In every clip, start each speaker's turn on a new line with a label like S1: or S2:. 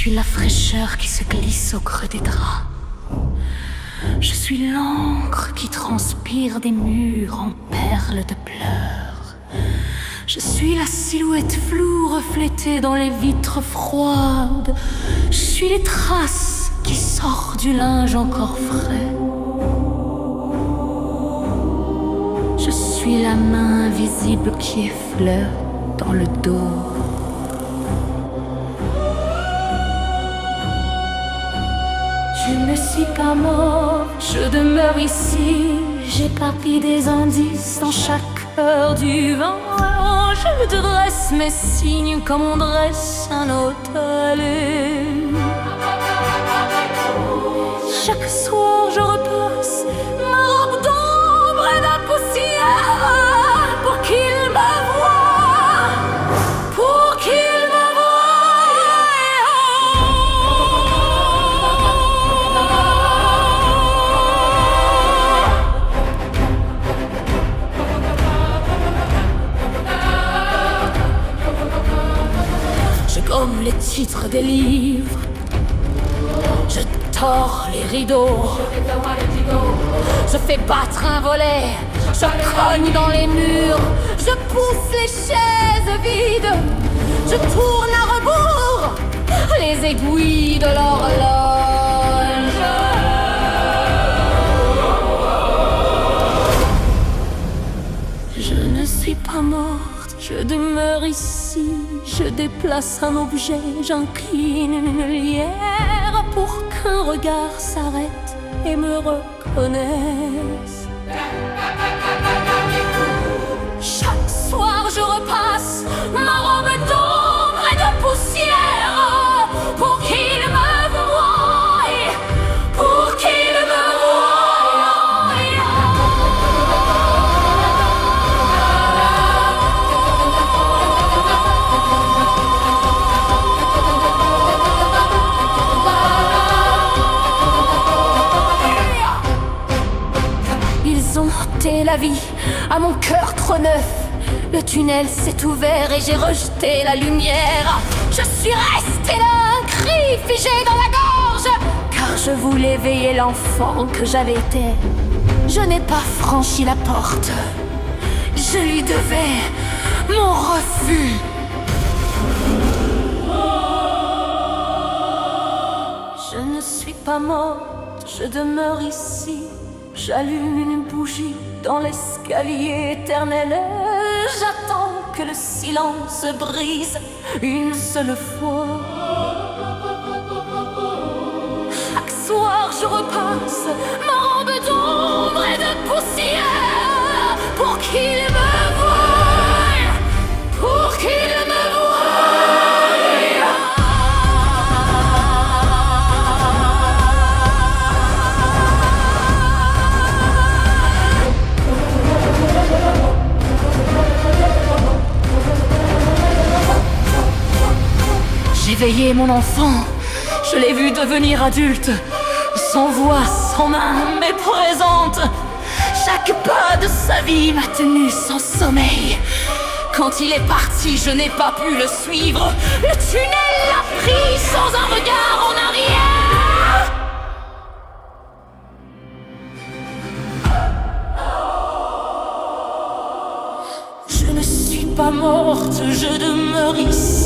S1: suis la fraîcheur qui se glisse au creux des draps. Je suis l'encre qui transpire des murs en perles de pleurs. Je suis la silhouette floue reflétée dans les vitres froides. Je suis les traces qui sortent du linge encore frais. Je suis la main invisible qui effleure dans le dos. Je ne suis pas mort, je demeure ici. J'éparpille des indices dans chaque heure du vent. Je dresse mes signes comme on dresse un hôtel. Chaque soir je repasse ma robe d'ombre et de poussière pour qu'il me voie, pour qu'il me Je gomme les titres des livres, je tords les rideaux, je fais battre un volet, je cogne dans les murs, je pousse les chaises vides, je tourne à rebours les aiguilles de l'horloge. Je ne suis pas morte, je demeure ici, je déplace un objet, j'incline une lierre pour qu'un regard s'arrête et me reconnaisse. Chaque soir je repasse ma robe d'ombre et de poussière pour qu'il me voie, pour qu'il me la vie à mon cœur trop neuf. Le tunnel s'est ouvert et j'ai rejeté la lumière. Je suis restée là, un cri figé dans la gorge, car je voulais veiller l'enfant que j'avais été. Je n'ai pas franchi la porte, je lui devais mon refus. Je ne suis pas morte, je demeure ici. J'allume une bougie dans l'escalier éternel et j'attends que le silence se brise une seule fois. Chaque soir je repasse ma robe d'ombre et de poussière pour qu'il me voie, pour qu'il me J'ai veillé mon enfant, je l'ai vu devenir adulte, sans voix, sans main, mais présente. Chaque pas de sa vie m'a tenu sans sommeil. Quand il est parti, je n'ai pas pu le suivre. Le tunnel l'a pris sans un regard en arrière. Je ne suis pas morte, je demeure ici.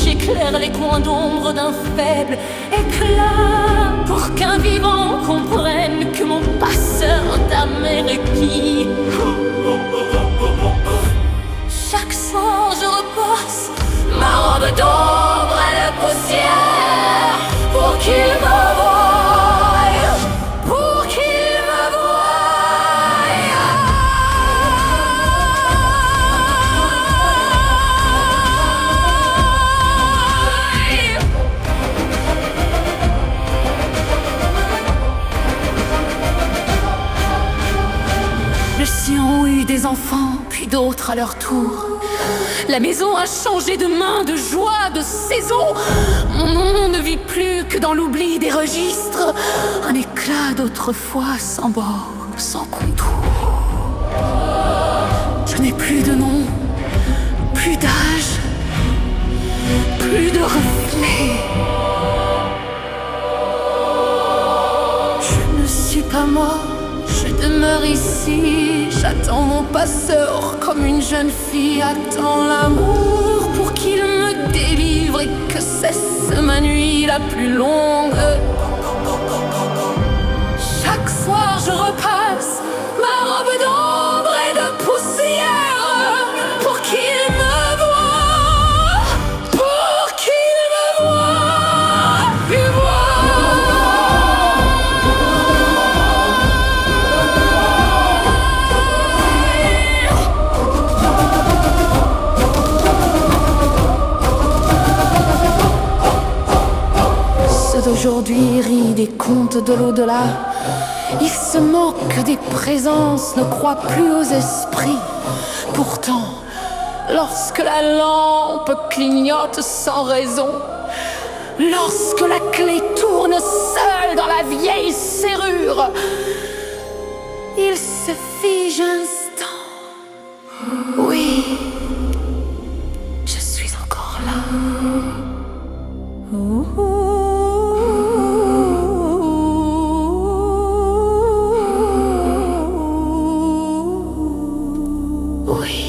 S1: J'éclaire les coins d'ombre d'un faible éclat pour qu'un vivant comprenne que mon passeur d'âme est requis. Chaque soir je repasse ma robe d'ombre et de poussière pour qu'il me voie, pour qu'il me Le sien ont eu des enfants, puis d'autres à leur tour. La maison a changé de main, de joie, de saison. Mon nom ne vit plus que dans l'oubli des registres. Un éclat d'autrefois sans bord, sans contour. Je n'ai plus de nom, plus d'âge, plus de reflets. passeur, comme une jeune fille attend l'amour pour qu'il me délivre et que cesse ma nuit la plus longue. Chaque soir je repasse ma robe d'ombre et de poussière pour qu'il me voie, pour qu'il me voie, et voie. Ceux d'aujourd'hui rient des contes de l'au-delà. Ils se moquent des présences, ne croient plus aux esprits. Pourtant, lorsque la lampe clignote sans raison, lorsque la clé tourne seule dans la vieille serrure, il se fige un instant. Oui, je suis encore là. Oui.